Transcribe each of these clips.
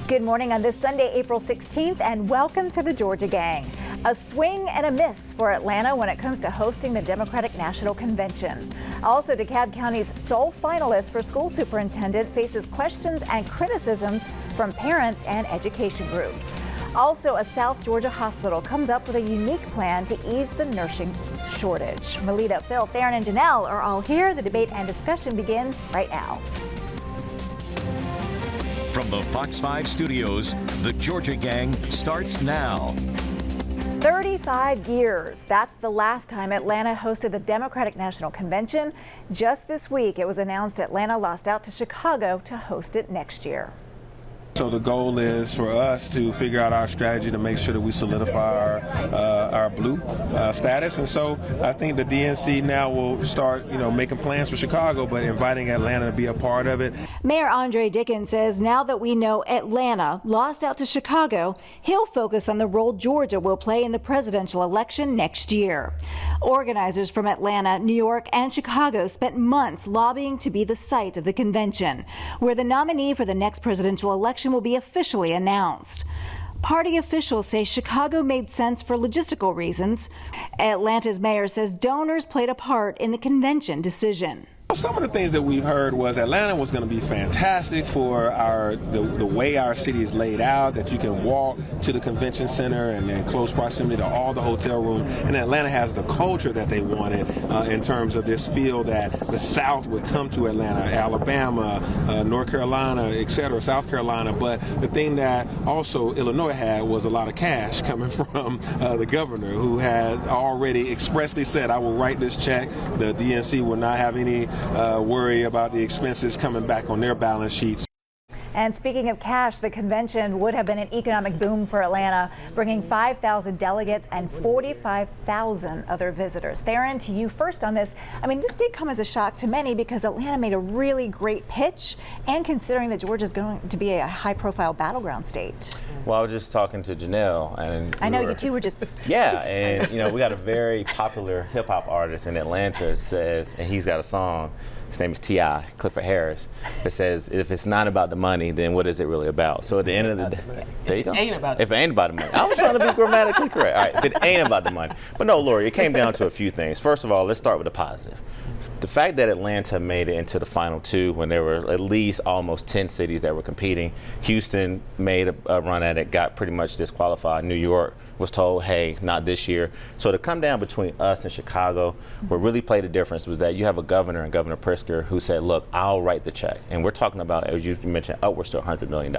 Good morning on this Sunday, April 16th, and welcome to the Georgia Gang. A swing and a miss for Atlanta when it comes to hosting the Democratic National Convention. Also, Dekalb County's sole finalist for school superintendent faces questions and criticisms from parents and education groups. Also, a South Georgia hospital comes up with a unique plan to ease the nursing shortage. Melita, Phil, Theron, and Janelle are all here. The debate and discussion begin right now. From the Fox 5 studios, the Georgia Gang starts now. 35 years. That's the last time Atlanta hosted the Democratic National Convention. Just this week, it was announced Atlanta lost out to Chicago to host it next year. So the goal is for us to figure out our strategy to make sure that we solidify our blue status. And so I think the DNC now will start, making plans for Chicago, but inviting Atlanta to be a part of it. Mayor Andre Dickens says now that we know Atlanta lost out to Chicago, he'll focus on the role Georgia will play in the presidential election next year. Organizers from Atlanta, New York, and Chicago spent months lobbying to be the site of the convention, where the nominee for the next presidential election will be officially announced. Party officials say Chicago made sense for logistical reasons. Atlanta's mayor says donors played a part in the convention decision. Some of the things that we've heard was Atlanta was going to be fantastic for the way our city is laid out, that you can walk to the convention center and in close proximity to all the hotel rooms. And Atlanta has the culture that they wanted in terms of this feel that the South would come to Atlanta, Alabama, North Carolina, etc., South Carolina. But the thing that also Illinois had was a lot of cash coming from the governor, who has already expressly said, I will write this check. The DNC will not have any worry about the expenses coming back on their balance sheets. And speaking of cash, the convention would have been an economic boom for Atlanta, bringing 5,000 delegates and 45,000 other visitors. Theron, to you first on this. I mean, this did come as a shock to many because Atlanta made a really great pitch, and considering that Georgia is going to be a high-profile battleground state. Well, I was just talking to Janelle, and I know you two were just yeah, and we got a very popular hip hop artist in Atlanta says, and he's got a song. His name is T.I., Clifford Harris. It says, if it's not about the money, then what is it really about? So at the end of the day, there you go. If it ain't about the money. I was trying to be grammatically correct. All right, if it ain't about the money. But no, Lori, it came down to a few things. First of all, let's start with the positive. The fact that Atlanta made it into the final two when there were at least almost 10 cities that were competing. Houston made a run at it, got pretty much disqualified. New York was told, hey, not this year. So to come down between us and Chicago, what really played a difference was that you have a governor and Governor Pritzker who said, look, I'll write the check. And we're talking about, as you mentioned, upwards to $100 million.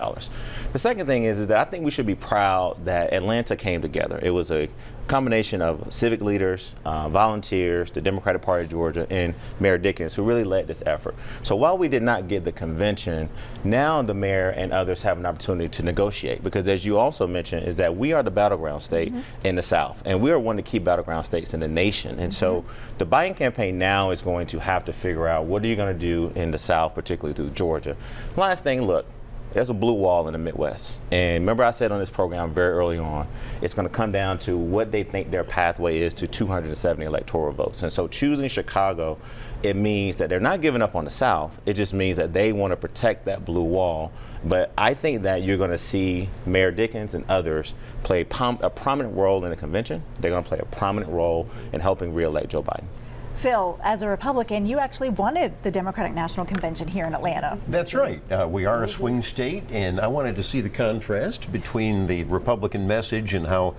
The second thing is that I think we should be proud that Atlanta came together. It was a combination of civic leaders, volunteers, the Democratic Party of Georgia, and Mayor Dickens, who really led this effort. So while we did not get the convention, now the mayor and others have an opportunity to negotiate, because as you also mentioned, is that we are the battleground state in the South, and we are one of the key battleground states in the nation. And so the Biden campaign now is going to have to figure out what are you going to do in the South, particularly through Georgia. Last thing, look, there's a blue wall in the Midwest. And remember I said on this program very early on, it's going to come down to what they think their pathway is to 270 electoral votes. And so choosing Chicago, it means that they're not giving up on the South. It just means that they want to protect that blue wall. But I think that you're going to see Mayor Dickens and others play a prominent role in the convention. They're going to play a prominent role in helping re-elect Joe Biden. Phil, as a Republican, you actually wanted the Democratic National Convention here in Atlanta. That's right. We are a swing state, and I wanted to see the contrast between the Republican message and how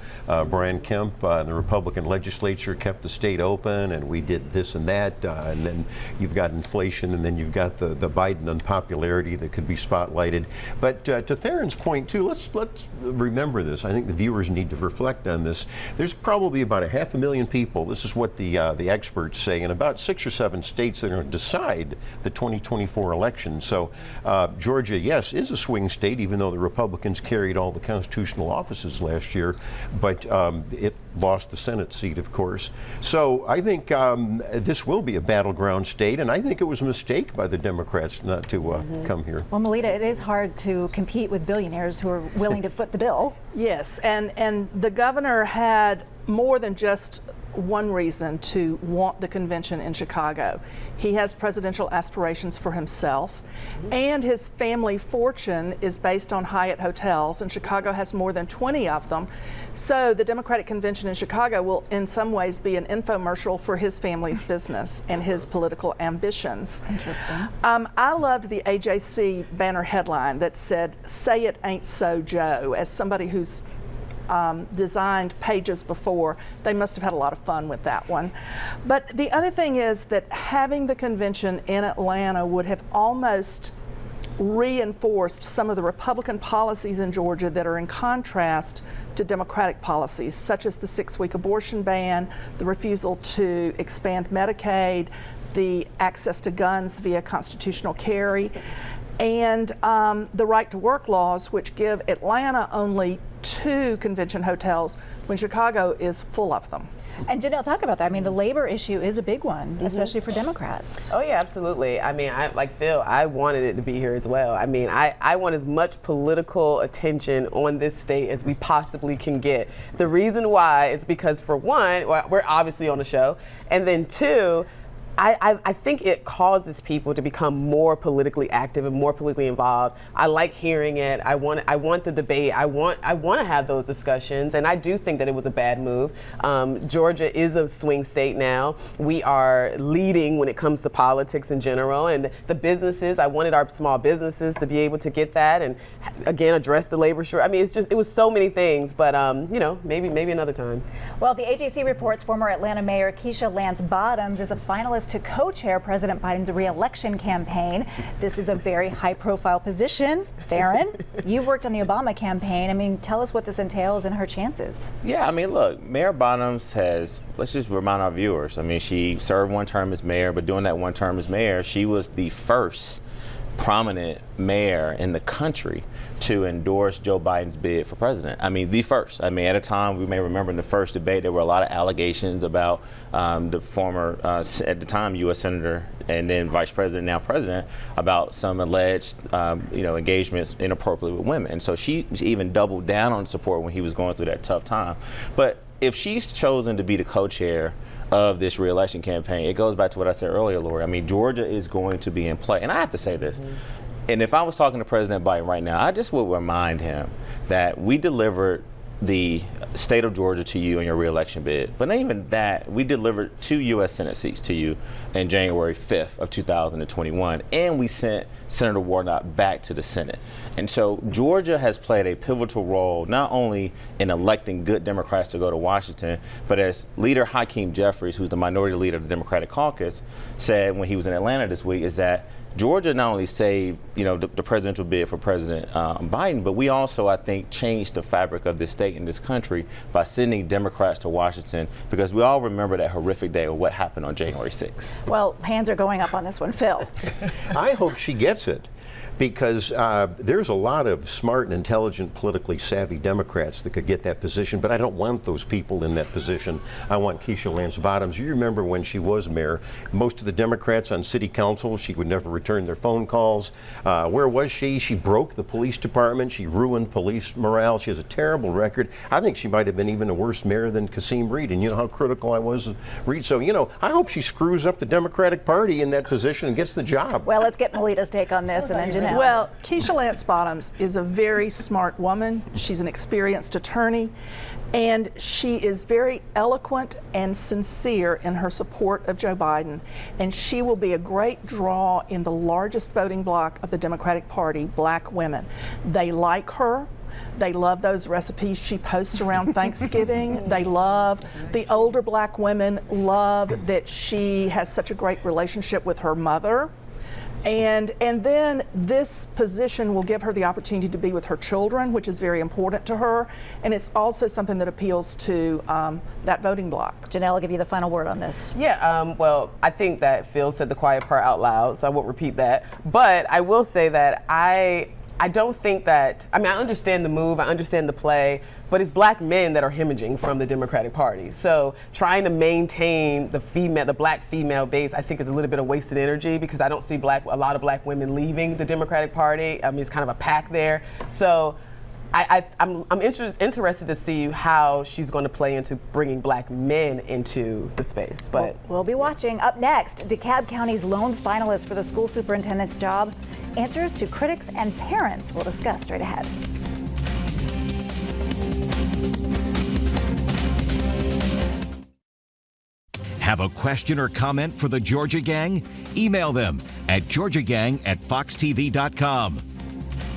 Brian Kemp and the Republican legislature kept the state open, and we did this and that, and then you've got inflation, and then you've got the Biden unpopularity that could be spotlighted. But to Theron's point, too, let's remember this. I think the viewers need to reflect on this. There's probably about 500,000 people. This is what the experts say, in about 6 or 7 states that are going to decide the 2024 election. So Georgia, yes, is a swing state, even though the Republicans carried all the constitutional offices last year, but it lost the Senate seat, of course. So I think this will be a battleground state, and I think it was a mistake by the Democrats not to come here. Well, Melita, it is hard to compete with billionaires who are willing to foot the bill. Yes, and the governor had more than just one reason to want the convention in Chicago. He has presidential aspirations for himself, and his family fortune is based on Hyatt hotels, and Chicago has more than 20 of them. So the Democratic Convention in Chicago will in some ways be an infomercial for his family's business and his political ambitions. Interesting. I loved the AJC banner headline that said, "Say it ain't so, Joe." As somebody who's designed pages before, they must have had a lot of fun with that one. But the other thing is that having the convention in Atlanta would have almost reinforced some of the Republican policies in Georgia that are in contrast to Democratic policies, such as the 6-week abortion ban, the refusal to expand Medicaid, the access to guns via constitutional carry, and the right to work laws, which give Atlanta only 2 convention hotels when Chicago is full of them. And Janelle, talk about that. I mean, the labor issue is a big one, especially for Democrats. Oh yeah, absolutely. I mean, like Phil, I wanted it to be here as well. I mean, I want as much political attention on this state as we possibly can get. The reason why is because, for one, we're obviously on the show, and then 2, I think it causes people to become more politically active and more politically involved. I like hearing it. I want the debate. I want to have those discussions, and I do think that it was a bad move. Georgia is a swing state now. We are leading when it comes to politics in general, and the businesses. I wanted our small businesses to be able to get that, and again address the labor shortage. I mean, it was so many things, but you know, maybe another time. Well, the AJC reports former Atlanta Mayor Keisha Lance Bottoms is a finalist to co-chair President Biden's re-election campaign. This is a very high-profile position. Theron, you've worked on the Obama campaign. I mean, tell us what this entails and her chances. Yeah, I mean, look, Mayor Bottoms has, let's just remind our viewers, I mean, she served 1 term as mayor, but during that 1 term as mayor, she was the first prominent mayor in the country to endorse Joe Biden's bid for president. I mean, the first. I mean, at a time, we may remember in the first debate, there were a lot of allegations about the former, at the time, U.S. Senator and then Vice President, now President, about some alleged, engagements inappropriately with women. And so she even doubled down on support when he was going through that tough time. But if she's chosen to be the co-chair of this re-election campaign, it goes back to what I said earlier, Lori. I mean, Georgia is going to be in play. And I have to say this. And if I was talking to President Biden right now, I just would remind him that we delivered the state of Georgia to you in your re-election bid. But not even that, we delivered 2 U.S. Senate seats to you in January 5th of 2021. And we sent Senator Warnock back to the Senate. And so Georgia has played a pivotal role, not only in electing good Democrats to go to Washington, but as leader Hakeem Jeffries, who's the minority leader of the Democratic caucus, said when he was in Atlanta this week, is that Georgia not only saved, the presidential bid for President Biden, but we also, I think, changed the fabric of this state and this country by sending Democrats to Washington, because we all remember that horrific day of what happened on January 6th. Well, hands are going up on this one. Phil. I hope she gets it, because there's a lot of smart and intelligent, politically savvy Democrats that could get that position, but I don't want those people in that position. I want Keisha Lance Bottoms. You remember when she was mayor, most of the Democrats on city council, she would never return their phone calls. Where was she? She broke the police department. She ruined police morale. She has a terrible record. I think she might have been even a worse mayor than Kasim Reed, and you know how critical I was of Reed. So, I hope she screws up the Democratic Party in that position and gets the job. Well, let's get Melita's take on this, and then Janelle. Well, Keisha Lance Bottoms is a very smart woman. She's an experienced attorney, and she is very eloquent and sincere in her support of Joe Biden. And she will be a great draw in the largest voting bloc of the Democratic Party, Black women. They like her. They love those recipes she posts around Thanksgiving. They love, the older Black women love that she has such a great relationship with her mother. And then this position will give her the opportunity to be with her children, which is very important to her. And it's also something that appeals to that voting bloc. Janelle, I'll give you the final word on this. Yeah, well, I think that Phil said the quiet part out loud, so I won't repeat that. But I will say that I don't think that, I understand the move, I understand the play, but it's Black men that are hemorrhaging from the Democratic Party. So trying to maintain the Black female base, I think is a little bit of wasted energy, because I don't see a lot of Black women leaving the Democratic Party. It's kind of a pack there. So I'm interested to see how she's going to play into bringing black men into the space. But we'll be watching. Up next, DeKalb County's lone finalist for the school superintendent's job. Answers to critics and parents. We'll discuss straight ahead. Have a question or comment for the Georgia Gang? Email them at georgiagang@foxtv.com.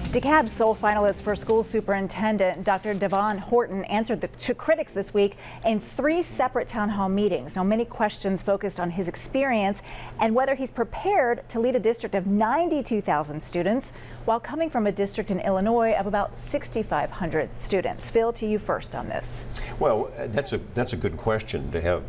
DeKalb's sole finalist for school superintendent, Dr. Devon Horton, answered to critics this week in 3 separate town hall meetings. Now, many questions focused on his experience and whether he's prepared to lead a district of 92,000 students while coming from a district in Illinois of about 6,500 students. Phil, to you first on this. Well, that's a good question to have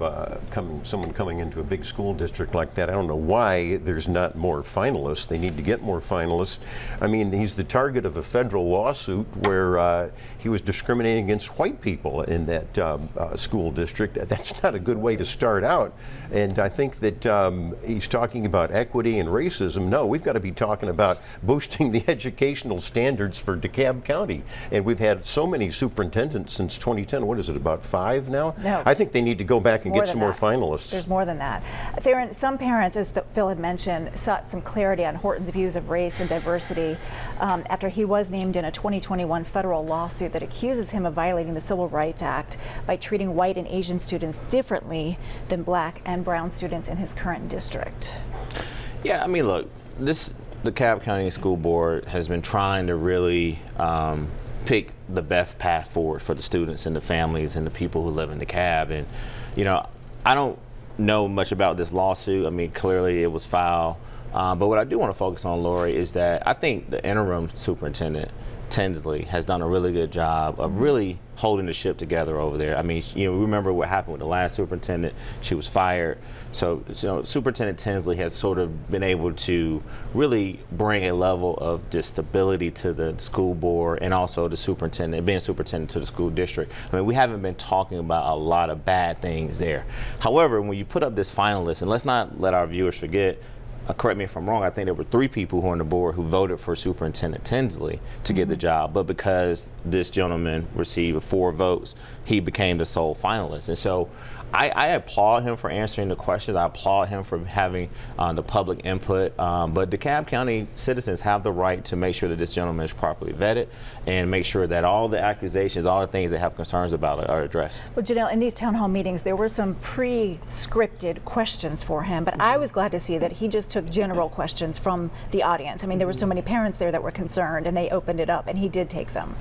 someone coming into a big school district like that. I don't know why there's not more finalists. They need to get more finalists. I mean, he's the target of a federal lawsuit where he was discriminating against white people in that school district. That's not a good way to start out. And I think that he's talking about equity and racism. No, we've got to be talking about boosting the educational standards for DeKalb County. And we've had so many superintendents since 2010. What is it, about 5 now? No. I think they need to go back and get some more finalists. There's more than that. Theron, some parents, as Phil had mentioned, sought some clarity on Horton's views of race and diversity after he was named in a 2021 federal lawsuit that accuses him of violating the Civil Rights Act by treating white and Asian students differently than black and brown students in his current district. Yeah, I mean, look, the DeKalb County School Board has been trying to really pick the best path forward for the students and the families and the people who live in DeKalb. And, you know, I don't know much about this lawsuit. I mean, clearly it was filed. But what I do want to focus on, Lori, is that I think the interim superintendent, Tinsley, has done a really good job of really holding the ship together over there. I mean, you know, remember what happened with the last superintendent. She was fired. So, you know, Superintendent Tinsley has sort of been able to really bring a level of just stability to the school board and also the superintendent, being superintendent to the school district. I mean, we haven't been talking about a lot of bad things there. However, when you put up this finalist, and let's not let our viewers forget, correct me if I'm wrong, I think there were 3 people who were on the board who voted for Superintendent Tinsley to get the job, but because this gentleman received 4 votes, he became the sole finalist. And so I applaud him for answering the questions. I applaud him for having the public input. But DeKalb County citizens have the right to make sure that this gentleman is properly vetted and make sure that all the accusations, all the things they have concerns about are addressed. Well, Janelle, in these town hall meetings, there were some pre-scripted questions for him, but I was glad to see that he just took general questions from the audience. I mean, there were so many parents there that were concerned, and they opened it up, and he did take them.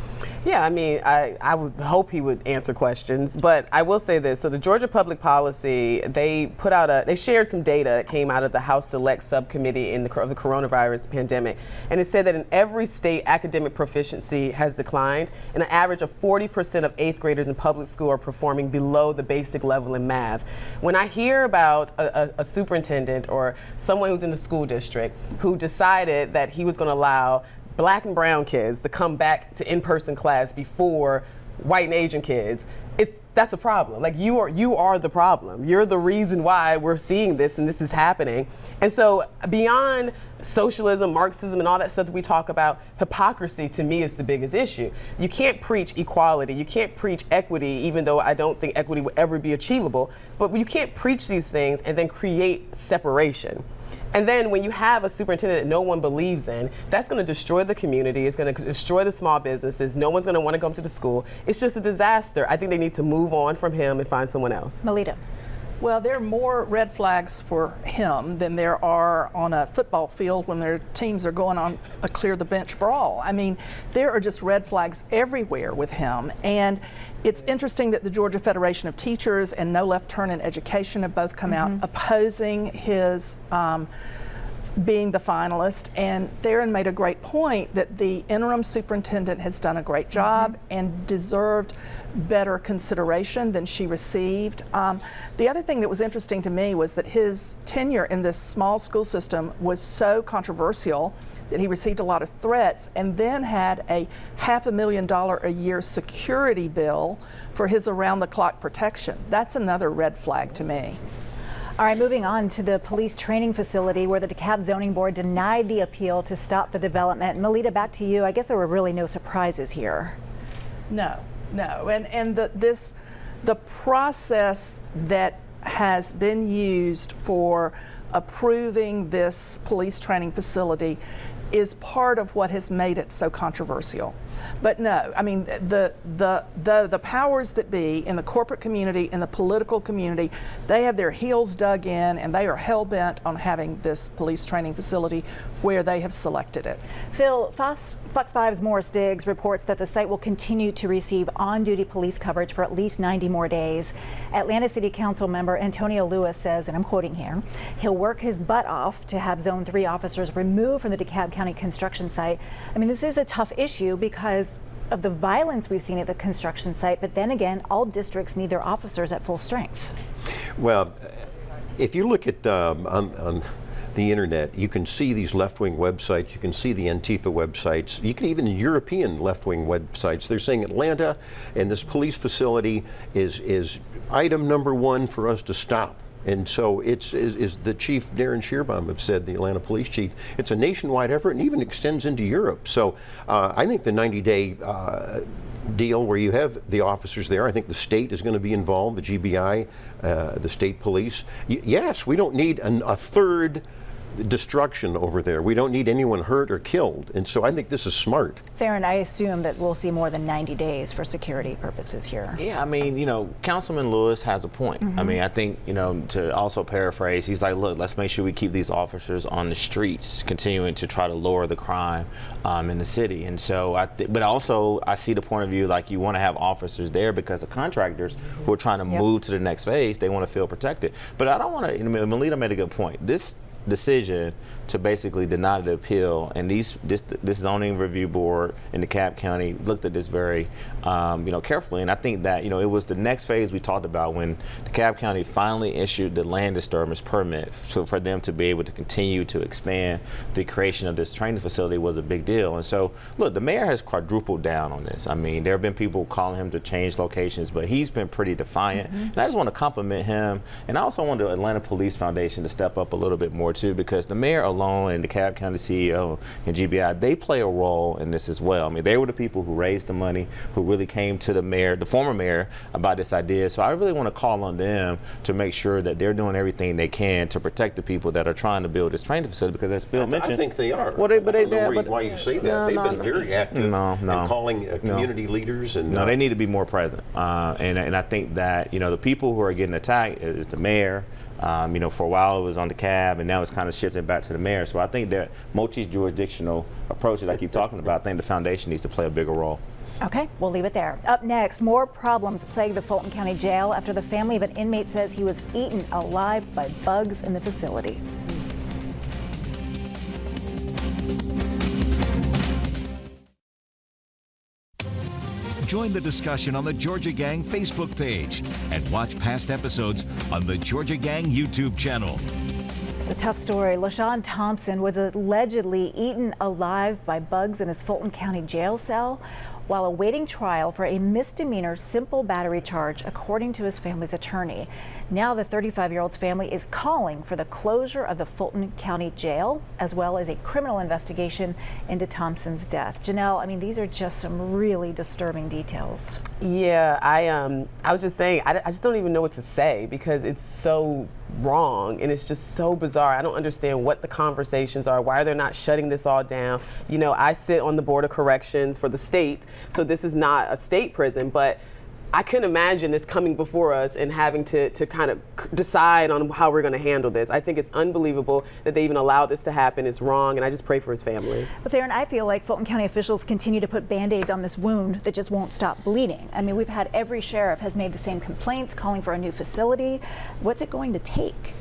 Yeah, I mean, I would hope he would answer questions, but I will say this. So the Georgia Public Policy, they shared some data that came out of the House Select Subcommittee of the coronavirus pandemic, and it said that in every state, academic proficiency has declined, and an average of 40% of 8th graders in public school are performing below the basic level in math. When I hear about a superintendent or someone who's in the school district who decided that he was going to allow black and brown kids to come back to in-person class before white and Asian kids, that's a problem. Like, you are the problem. You're the reason why we're seeing this and this is happening. And so beyond socialism, Marxism, and all that stuff that we talk about, hypocrisy to me is the biggest issue. You can't preach equality. You can't preach equity, even though I don't think equity will ever be achievable. But you can't preach these things and then create separation. And then when you have a superintendent that no one believes in, that's going to destroy the community. It's going to destroy the small businesses. No one's going to want to come to the school. It's just a disaster. I think they need to move on from him and find someone else. Melita. Well, there are more red flags for him than there are on a football field when their teams are going on a clear the bench brawl. I mean, there are just red flags everywhere with him. And it's interesting that the Georgia Federation of Teachers and No Left Turn in Education have both come out opposing his being the finalist, and Theron made a great point that the interim superintendent has done a great job and deserved better consideration than she received. The other thing that was interesting to me was that his tenure in this small school system was so controversial that he received a lot of threats and then had a $500,000 a year security bill for his around-the-clock protection. That's another red flag to me. All right, moving on to the police training facility where the DeKalb Zoning Board denied the appeal to stop the development. Melita, back to you. I guess there were really no surprises here. No, and the process that has been used for approving this police training facility is part of what has made it so controversial. But no, I mean, the powers that be in the corporate community, in the political community, they have their heels dug in and they are hell-bent on having this police training facility where they have selected it. Phil, Fox 5's Morris Diggs reports that the site will continue to receive on-duty police coverage for at least 90 more days. Atlanta City Council member Antonio Lewis says, and I'm quoting here, he'll work his butt off to have Zone 3 officers removed from the DeKalb County construction site. I mean, this is a tough issue because of the violence we've seen at the construction site, but then again, all districts need their officers at full strength. Well, if you look at on the internet, you can see these left-wing websites, you can see the Antifa websites, you can even European left-wing websites. They're saying Atlanta and this police facility is item number one for us to stop. And so it's the chief, Darren Shearbaum, have said, the Atlanta police chief, it's a nationwide effort and even extends into Europe. So I think the 90-day deal where you have the officers there, I think the state is going to be involved, the GBI, the state police. Yes, we don't need a third destruction over there. We don't need anyone hurt or killed. And so I think this is smart. Theron, I assume that we'll see more than 90 days for security purposes here. Yeah, I mean, Councilman Lewis has a point. I mean, I think, to also paraphrase, he's like, look, let's make sure we keep these officers on the streets, continuing to try to lower the crime in the city. And so, but also I see the point of view, like, you want to have officers there because the contractors who are trying to move to the next phase, they want to feel protected. But I don't want to, Melita made a good point. This decision to basically deny the appeal, and this zoning review board in DeKalb County looked at this very carefully, and I think that it was the next phase we talked about when DeKalb County finally issued the land disturbance permit, so for them to be able to continue to expand the creation of this training facility was a big deal. And so look, the mayor has quadrupled down on this. I mean, there have been people calling him to change locations, but he's been pretty defiant, and I just want to compliment him, and I also want the Atlanta Police Foundation to step up a little bit more too, because the mayor alone and the DeKalb County CEO and GBI, they play a role in this as well. I mean, they were the people who raised the money, who really came to the mayor, the former mayor, about this idea. So I really want to call on them to make sure that they're doing everything they can to protect the people that are trying to build this training facility, because as Phil mentioned, I think they are. Well, I don't know why you say that. They've been very active in calling community leaders. And they need to be more present. And I think that the people who are getting attacked is the mayor. For a while it was on DeKalb, and now it's kind of shifting back to the mayor. So I think that multi-jurisdictional approach that I keep talking about, I think the foundation needs to play a bigger role. Okay, we'll leave it there. Up next, more problems plague the Fulton County Jail after the family of an inmate says he was eaten alive by bugs in the facility. Join the discussion on the Georgia Gang Facebook page and watch past episodes on the Georgia Gang YouTube channel. It's a tough story. LaShawn Thompson was allegedly eaten alive by bugs in his Fulton County jail cell while awaiting trial for a misdemeanor simple battery charge, according to his family's attorney. Now the 35-year-old's family is calling for the closure of the Fulton County Jail, as well as a criminal investigation into Thompson's death. Janelle, I mean, these are just some really disturbing details. Yeah, I was just saying, I just don't even know what to say, because it's so wrong and it's just so bizarre. I don't understand what the conversations are. Why are they not shutting this all down? I sit on the Board of Corrections for the state, so this is not a state prison, but I couldn't imagine this coming before us and having to kind of decide on how we're going to handle this. I think it's unbelievable that they even allowed this to happen. It's wrong, and I just pray for his family. But Theron, I feel like Fulton County officials continue to put Band-Aids on this wound that just won't stop bleeding. I mean, we've had every sheriff has made the same complaints, calling for a new facility. What's it going to take?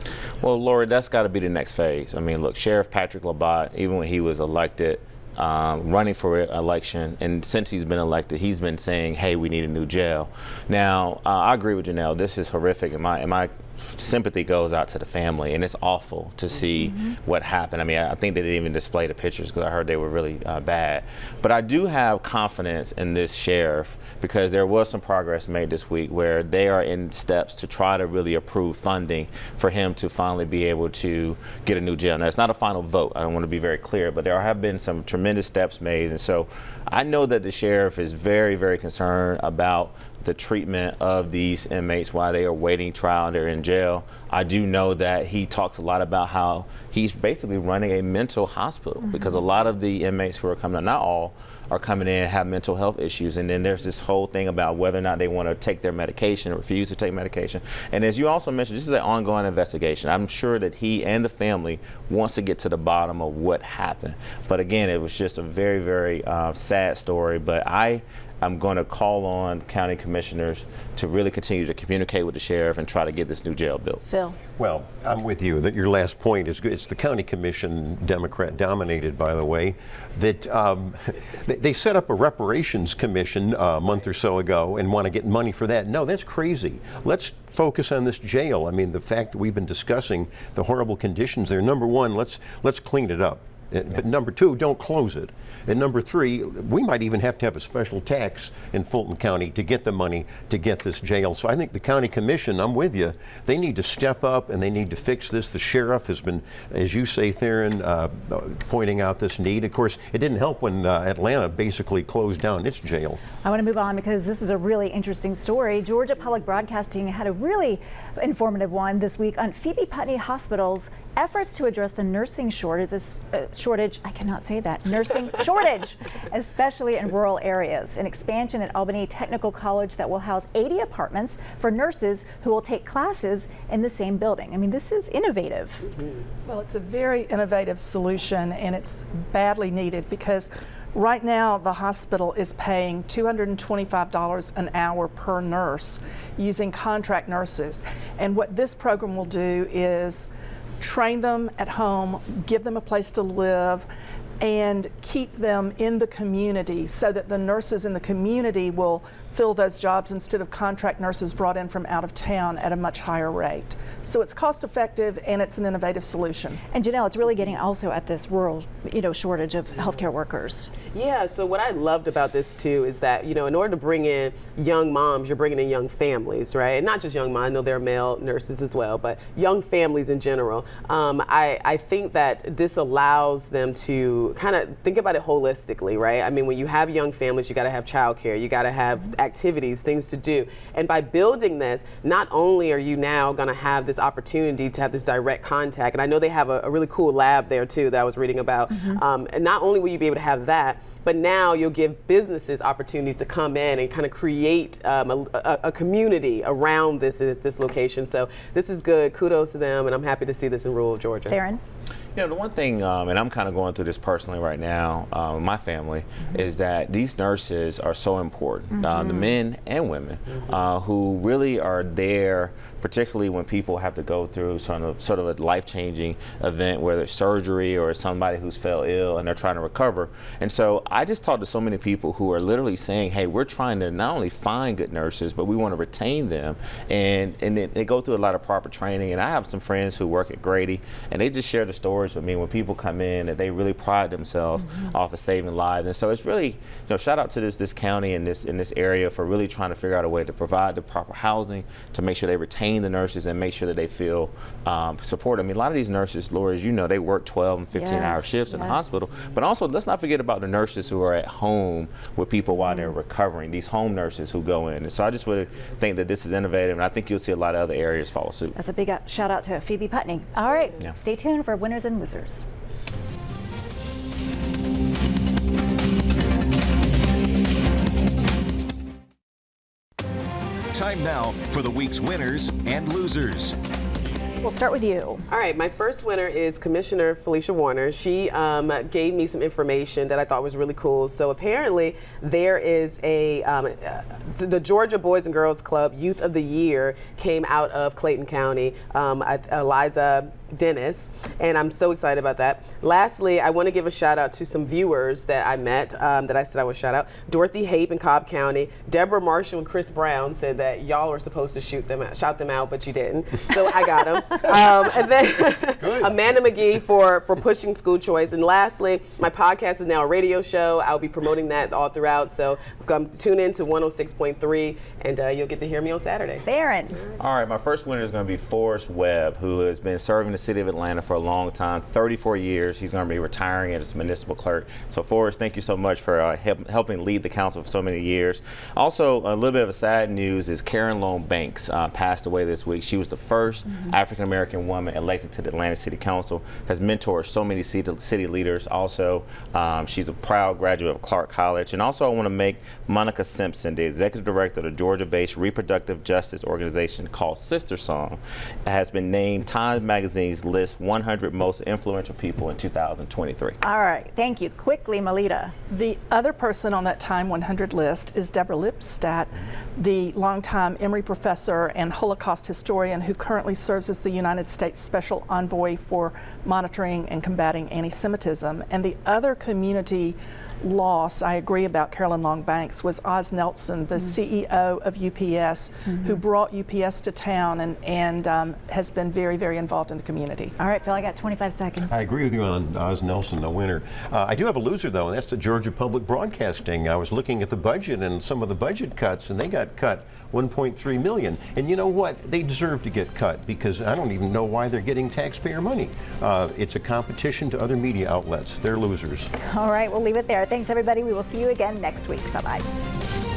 Well, Lori, that's got to be the next phase. I mean, look, Sheriff Patrick Labatt, even when he was elected, running for election, and since he's been elected, he's been saying, hey, we need a new jail. Now, I agree with Janelle. This is horrific. In my sympathy goes out to the family, and it's awful to see what happened. I mean, I think they didn't even display the pictures because I heard they were really bad. But I do have confidence in this sheriff because there was some progress made this week where they are in steps to try to really approve funding for him to finally be able to get a new jail. Now, it's not a final vote. I don't want to be very clear, but there have been some tremendous steps made. And so I know that the sheriff is very, very concerned about the treatment of these inmates while they are waiting trial and they're in jail. I do know that he talks a lot about how he's basically running a mental hospital because a lot of the inmates who are coming, not all, are coming in and have mental health issues. And then there's this whole thing about whether or not they want to take their medication or refuse to take medication. And as you also mentioned, this is an ongoing investigation. I'm sure that he and the family wants to get to the bottom of what happened. But again, it was just a very, very sad story. But I'm going to call on county commissioners to really continue to communicate with the sheriff and try to get this new jail built. Phil. Well, I'm with you that your last point is good. It's the county commission, Democrat dominated, by the way, that they set up a reparations commission a month or so ago and want to get money for that. No, that's crazy. Let's focus on this jail. I mean, the fact that we've been discussing the horrible conditions there. Number one, let's clean it up. But number two, don't close it. And number three, we might even have to have a special tax in Fulton County to get the money to get this jail. So I think the county commission, I'm with you, they need to step up and they need to fix this. The sheriff has been, as you say, Theron, pointing out this need. Of course, it didn't help when Atlanta basically closed down its jail. I want to move on because this is a really interesting story. Georgia Public Broadcasting had a really informative one this week on Phoebe Putney Hospital's efforts to address the nursing shortage, especially in rural areas. An expansion at Albany Technical College that will house 80 apartments for nurses who will take classes in the same building. I mean, this is innovative. Well, it's a very innovative solution, and it's badly needed because right now the hospital is paying $225 an hour per nurse using contract nurses. And what this program will do is train them at home, give them a place to live, and keep them in the community so that the nurses in the community will fill those jobs instead of contract nurses brought in from out of town at a much higher rate. So it's cost effective and it's an innovative solution. And Janelle, it's really getting also at this rural, shortage of healthcare workers. Yeah, so what I loved about this too is that, in order to bring in young moms, you're bringing in young families, right? And not just young moms, I know there are male nurses as well, but young families in general. I think that this allows them to kind of think about it holistically, right? I mean, when you have young families, you got to have childcare, you got to have activities, things to do. And by building this, not only are you now going to have this opportunity to have this direct contact, and I know they have a really cool lab there too that I was reading about, and not only will you be able to have that, but now you'll give businesses opportunities to come in and kind of create a community around this location. So this is good. Kudos to them, and I'm happy to see this in rural Georgia. Theron? The one thing, and I'm kind of going through this personally right now, my family, is that these nurses are so important, the men and women, who really are there, particularly when people have to go through sort of a life-changing event, whether it's surgery or somebody who's fell ill and they're trying to recover. And so I just talked to so many people who are literally saying, hey, we're trying to not only find good nurses, but we want to retain them. And they go through a lot of proper training. And I have some friends who work at Grady, and they just share the stories with me when people come in that they really pride themselves off of saving lives. And so it's really, shout out to this county and this area for really trying to figure out a way to provide the proper housing, to make sure they retain the nurses and make sure that they feel supported. I mean, a lot of these nurses, Laura, as you know, they work 12 and 15-hour shifts in the hospital. But also, let's not forget about the nurses who are at home with people while they're recovering, these home nurses who go in. And so I just would think that this is innovative, and I think you'll see a lot of other areas follow suit. That's a big shout out to Phoebe Putney. All right, stay tuned for winners and losers. Time now for the week's winners and losers. We'll start with you. All right, my first winner is Commissioner Felicia Warner. She gave me some information that I thought was really cool. So apparently there is the Georgia Boys and Girls Club Youth of the Year came out of Clayton County. Eliza Dennis, and I'm so excited about that. Lastly, I want to give a shout out to some viewers that I met that I said I would shout out. Dorothy Hape in Cobb County, Deborah Marshall and Chris Brown said that y'all were supposed to shout them out, but you didn't. So I got them. And then Amanda McGee for pushing school choice. And lastly, my podcast is now a radio show. I'll be promoting that all throughout. So tune in to 106.3 and you'll get to hear me on Saturday. Barron. All right, my first winner is going to be Forrest Webb, who has been serving the city of Atlanta for a long time, 34 years. He's going to be retiring as municipal clerk. So Forrest, thank you so much for helping lead the council for so many years. Also, a little bit of a sad news is Karen Lone Banks passed away this week. She was the first African-American woman elected to the Atlanta City Council, has mentored so many city leaders. Also, she's a proud graduate of Clark College. And also, I want to make Monica Simpson, the executive director of the Georgia-based reproductive justice organization called Sister Song, has been named Time Magazine's list 100 most influential people in 2023. All right, thank you. Quickly, Melita. The other person on that Time 100 list is Deborah Lipstadt, the longtime Emory professor and Holocaust historian who currently serves as the United States Special Envoy for monitoring and combating anti-Semitism. And the other community loss, I agree about Carolyn Long Banks, was Oz Nelson, the CEO of UPS, who brought UPS to town and has been very, very involved in the community. All right, Phil, I got 25 seconds. I agree with you on Oz Nelson, the winner. I do have a loser, though, and that's the Georgia Public Broadcasting. I was looking at the budget and some of the budget cuts, and they got cut $1.3 million. And you know what? They deserve to get cut because I don't even know why they're getting taxpayer money. It's a competition to other media outlets. They're losers. All right, we'll leave it there. Thanks, everybody. We will see you again next week. Bye-bye.